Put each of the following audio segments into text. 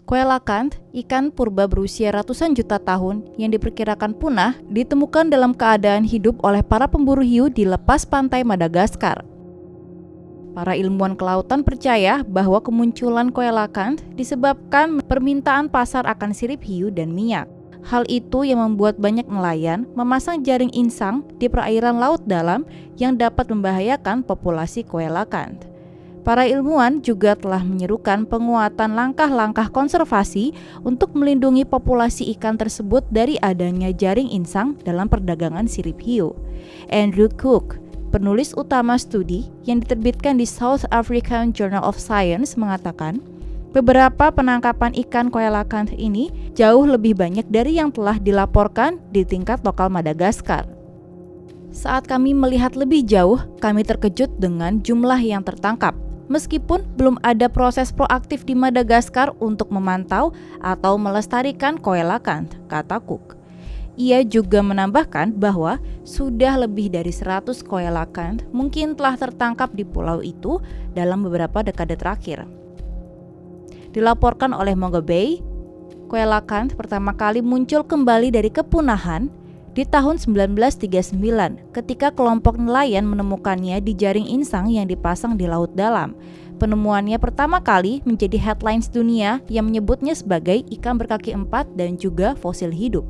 Coelacanth, ikan purba berusia ratusan juta tahun yang diperkirakan punah, ditemukan dalam keadaan hidup oleh para pemburu hiu di lepas pantai Madagaskar. Para ilmuwan kelautan percaya bahwa kemunculan coelacanth disebabkan permintaan pasar akan sirip hiu dan minyak. Hal itu yang membuat banyak nelayan memasang jaring insang di perairan laut dalam yang dapat membahayakan populasi coelacanth. Para ilmuwan juga telah menyerukan penguatan langkah-langkah konservasi untuk melindungi populasi ikan tersebut dari adanya jaring insang dalam perdagangan sirip hiu. Andrew Cook, penulis utama studi yang diterbitkan di South African Journal of Science, mengatakan beberapa penangkapan ikan coelacanth ini jauh lebih banyak dari yang telah dilaporkan di tingkat lokal Madagaskar. Saat kami melihat lebih jauh, kami terkejut dengan jumlah yang tertangkap. Meskipun belum ada proses proaktif di Madagaskar untuk memantau atau melestarikan coelacanth, kata Cook. Ia juga menambahkan bahwa sudah lebih dari 100 coelacanth mungkin telah tertangkap di pulau itu dalam beberapa dekade terakhir. Dilaporkan oleh Mongo Bay, coelacanth pertama kali muncul kembali dari kepunahan di tahun 1939 ketika kelompok nelayan menemukannya di jaring insang yang dipasang di laut dalam. Penemuannya pertama kali menjadi headlines dunia yang menyebutnya sebagai ikan berkaki empat dan juga fosil hidup.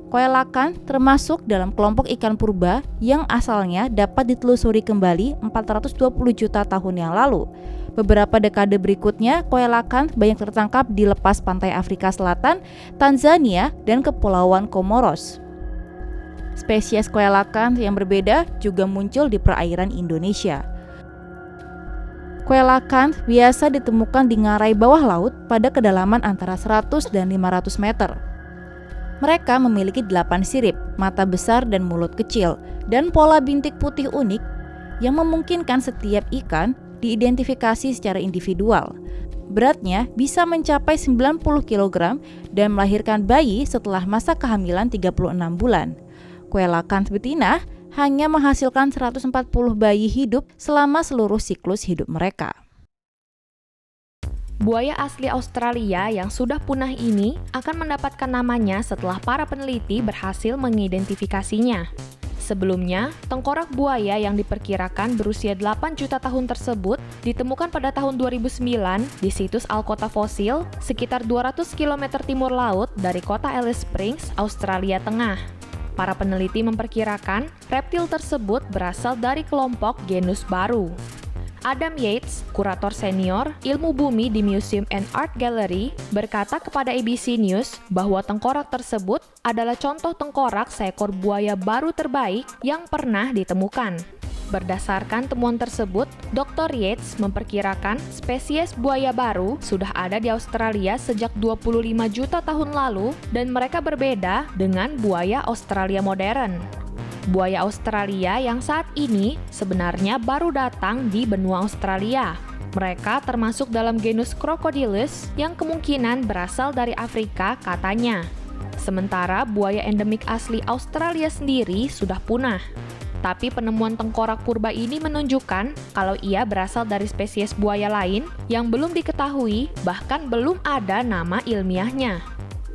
Coelacanth termasuk dalam kelompok ikan purba yang asalnya dapat ditelusuri kembali 420 juta tahun yang lalu. Beberapa dekade berikutnya, coelacanth banyak tertangkap di lepas pantai Afrika Selatan, Tanzania, dan Kepulauan Comoros. Spesies coelacanth yang berbeda juga muncul di perairan Indonesia. Coelacanth biasa ditemukan di ngarai bawah laut pada kedalaman antara 100 dan 500 meter. Mereka memiliki 8 sirip, mata besar dan mulut kecil, dan pola bintik putih unik yang memungkinkan setiap ikan diidentifikasi secara individual. Beratnya bisa mencapai 90 kg dan melahirkan bayi setelah masa kehamilan 36 bulan. Coelacanth betina hanya menghasilkan 140 bayi hidup selama seluruh siklus hidup mereka. Buaya asli Australia yang sudah punah ini akan mendapatkan namanya setelah para peneliti berhasil mengidentifikasinya. Sebelumnya, tengkorak buaya yang diperkirakan berusia 8 juta tahun tersebut ditemukan pada tahun 2009 di situs Alkota Fosil sekitar 200 km timur laut dari kota Alice Springs, Australia Tengah. Para peneliti memperkirakan reptil tersebut berasal dari kelompok genus baru. Adam Yates, kurator senior ilmu bumi di Museum and Art Gallery, berkata kepada ABC News bahwa tengkorak tersebut adalah contoh tengkorak seekor buaya baru terbaik yang pernah ditemukan. Berdasarkan temuan tersebut, Dr. Yates memperkirakan spesies buaya baru sudah ada di Australia sejak 25 juta tahun lalu dan mereka berbeda dengan buaya Australia modern. Buaya Australia yang saat ini sebenarnya baru datang di benua Australia. Mereka termasuk dalam genus Crocodylus yang kemungkinan berasal dari Afrika katanya. Sementara buaya endemik asli Australia sendiri sudah punah. Tapi penemuan tengkorak purba ini menunjukkan kalau ia berasal dari spesies buaya lain yang belum diketahui, bahkan belum ada nama ilmiahnya.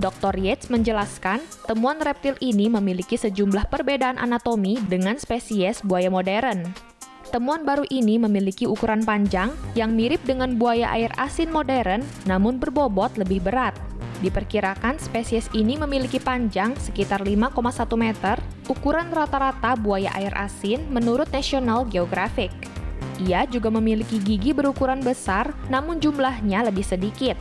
Dr. Yates menjelaskan, temuan reptil ini memiliki sejumlah perbedaan anatomi dengan spesies buaya modern. Temuan baru ini memiliki ukuran panjang yang mirip dengan buaya air asin modern, namun berbobot lebih berat. Diperkirakan spesies ini memiliki panjang sekitar 5,1 meter, ukuran rata-rata buaya air asin menurut National Geographic. Ia juga memiliki gigi berukuran besar, namun jumlahnya lebih sedikit.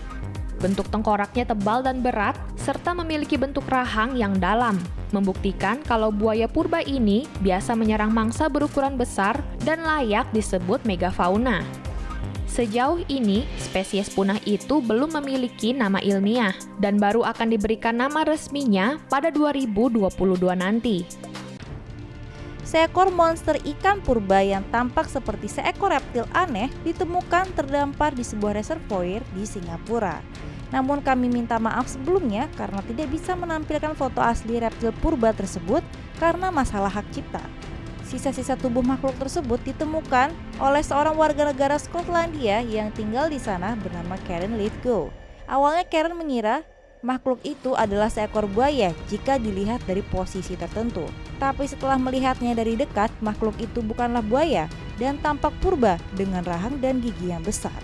Bentuk tengkoraknya tebal dan berat, serta memiliki bentuk rahang yang dalam, membuktikan kalau buaya purba ini biasa menyerang mangsa berukuran besar dan layak disebut megafauna. Sejauh ini, spesies punah itu belum memiliki nama ilmiah dan baru akan diberikan nama resminya pada 2022 nanti. Seekor monster ikan purba yang tampak seperti seekor reptil aneh ditemukan terdampar di sebuah reservoir di Singapura. Namun kami minta maaf sebelumnya karena tidak bisa menampilkan foto asli reptil purba tersebut karena masalah hak cipta. Sisa-sisa tubuh makhluk tersebut ditemukan oleh seorang warga negara Skotlandia yang tinggal di sana bernama Karen Lithgow. Awalnya Karen mengira makhluk itu adalah seekor buaya jika dilihat dari posisi tertentu. Tapi setelah melihatnya dari dekat, makhluk itu bukanlah buaya dan tampak purba dengan rahang dan gigi yang besar.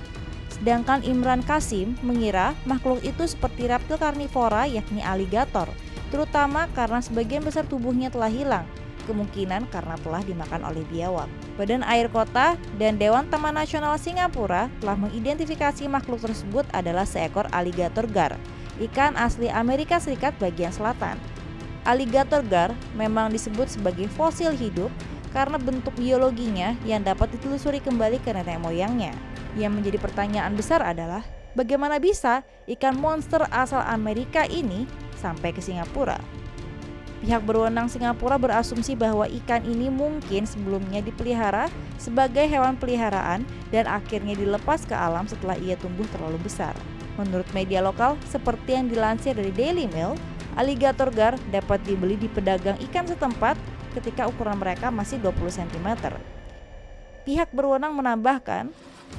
Sedangkan Imran Kasim mengira makhluk itu seperti reptil karnivora yakni aligator, terutama karena sebagian besar tubuhnya telah hilang, kemungkinan karena telah dimakan oleh biawak. Badan Air Kota dan Dewan Taman Nasional Singapura telah mengidentifikasi makhluk tersebut adalah seekor aligator gar, ikan asli Amerika Serikat bagian selatan. Aligator gar memang disebut sebagai fosil hidup karena bentuk biologinya yang dapat ditelusuri kembali ke nenek moyangnya. Yang menjadi pertanyaan besar adalah bagaimana bisa ikan monster asal Amerika ini sampai ke Singapura? Pihak berwenang Singapura berasumsi bahwa ikan ini mungkin sebelumnya dipelihara sebagai hewan peliharaan dan akhirnya dilepas ke alam setelah ia tumbuh terlalu besar. Menurut media lokal seperti yang dilansir dari Daily Mail, aligator gar dapat dibeli di pedagang ikan setempat ketika ukuran mereka masih 20 cm. Pihak berwenang menambahkan,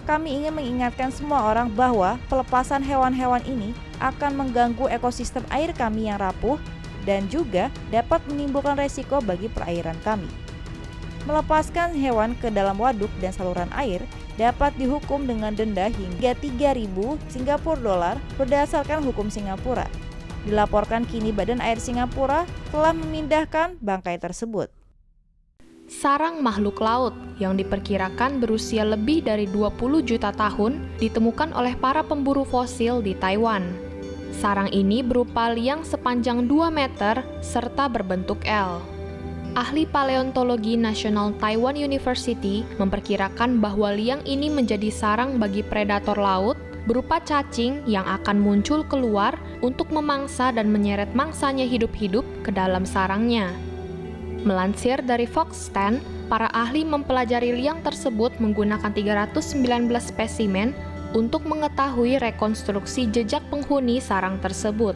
kami ingin mengingatkan semua orang bahwa pelepasan hewan-hewan ini akan mengganggu ekosistem air kami yang rapuh dan juga dapat menimbulkan resiko bagi perairan kami. Melepaskan hewan ke dalam waduk dan saluran air dapat dihukum dengan denda hingga 3.000 Singapura dolar berdasarkan hukum Singapura. Dilaporkan kini Badan Air Singapura telah memindahkan bangkai tersebut. Sarang makhluk laut yang diperkirakan berusia lebih dari 20 juta tahun ditemukan oleh para pemburu fosil di Taiwan. Sarang ini berupa liang sepanjang 2 meter serta berbentuk L. Ahli paleontologi National Taiwan University memperkirakan bahwa liang ini menjadi sarang bagi predator laut berupa cacing yang akan muncul keluar untuk memangsa dan menyeret mangsanya hidup-hidup ke dalam sarangnya. Melansir dari Fox 10, para ahli mempelajari liang tersebut menggunakan 319 spesimen untuk mengetahui rekonstruksi jejak penghuni sarang tersebut.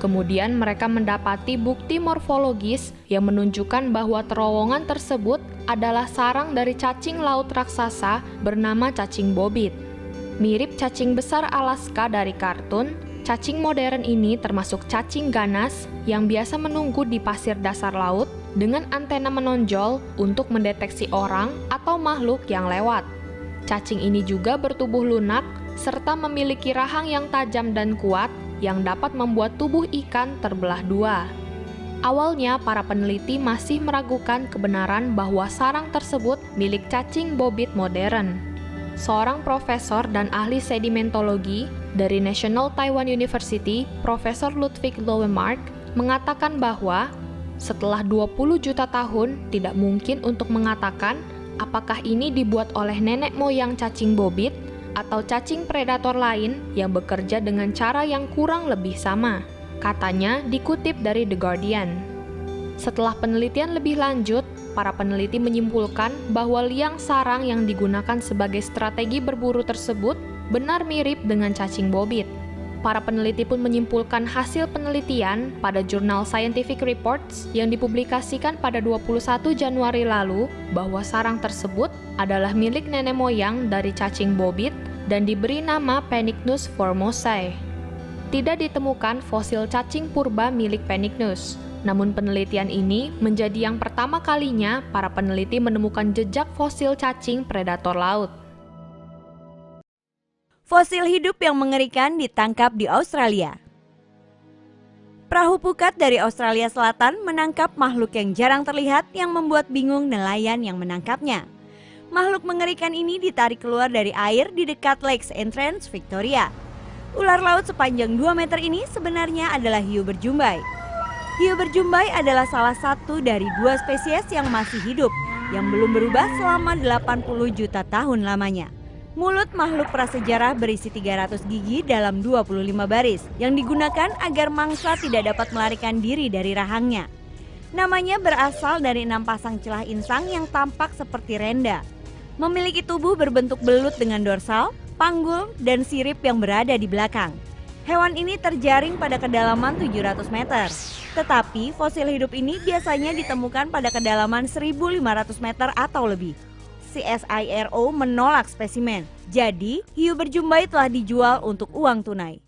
Kemudian mereka mendapati bukti morfologis yang menunjukkan bahwa terowongan tersebut adalah sarang dari cacing laut raksasa bernama cacing bobit. Mirip cacing besar Alaska dari kartun, cacing modern ini termasuk cacing ganas yang biasa menunggu di pasir dasar laut dengan antena menonjol untuk mendeteksi orang atau makhluk yang lewat. Cacing ini juga bertubuh lunak serta memiliki rahang yang tajam dan kuat yang dapat membuat tubuh ikan terbelah dua. Awalnya, para peneliti masih meragukan kebenaran bahwa sarang tersebut milik cacing bobit modern. Seorang profesor dan ahli sedimentologi dari National Taiwan University, Profesor Ludwig Loemark, mengatakan bahwa setelah 20 juta tahun, tidak mungkin untuk mengatakan apakah ini dibuat oleh nenek moyang cacing bobit atau cacing predator lain yang bekerja dengan cara yang kurang lebih sama, katanya dikutip dari The Guardian. Setelah penelitian lebih lanjut, para peneliti menyimpulkan bahwa liang sarang yang digunakan sebagai strategi berburu tersebut benar mirip dengan cacing bobit. Para peneliti pun menyimpulkan hasil penelitian pada jurnal Scientific Reports yang dipublikasikan pada 21 Januari lalu bahwa sarang tersebut adalah milik nenek moyang dari cacing bobit dan diberi nama Penicnus formosae. Tidak ditemukan fosil cacing purba milik Penicnus, namun penelitian ini menjadi yang pertama kalinya para peneliti menemukan jejak fosil cacing predator laut. Fosil hidup yang mengerikan ditangkap di Australia. Perahu pukat dari Australia Selatan menangkap makhluk yang jarang terlihat yang membuat bingung nelayan yang menangkapnya. Makhluk mengerikan ini ditarik keluar dari air di dekat Lakes Entrance, Victoria. Ular laut sepanjang 2 meter ini sebenarnya adalah hiu berjumbai. Hiu berjumbai adalah salah satu dari 2 spesies yang masih hidup, yang belum berubah selama 80 juta tahun lamanya. Mulut makhluk prasejarah berisi 300 gigi dalam 25 baris yang digunakan agar mangsa tidak dapat melarikan diri dari rahangnya. Namanya berasal dari 6 pasang celah insang yang tampak seperti renda. Memiliki tubuh berbentuk belut dengan dorsal, panggul, dan sirip yang berada di belakang. Hewan ini terjaring pada kedalaman 700 meter. Tetapi fosil hidup ini biasanya ditemukan pada kedalaman 1.500 meter atau lebih. CSIRO menolak spesimen. Jadi, hiu berjumbai telah dijual untuk uang tunai.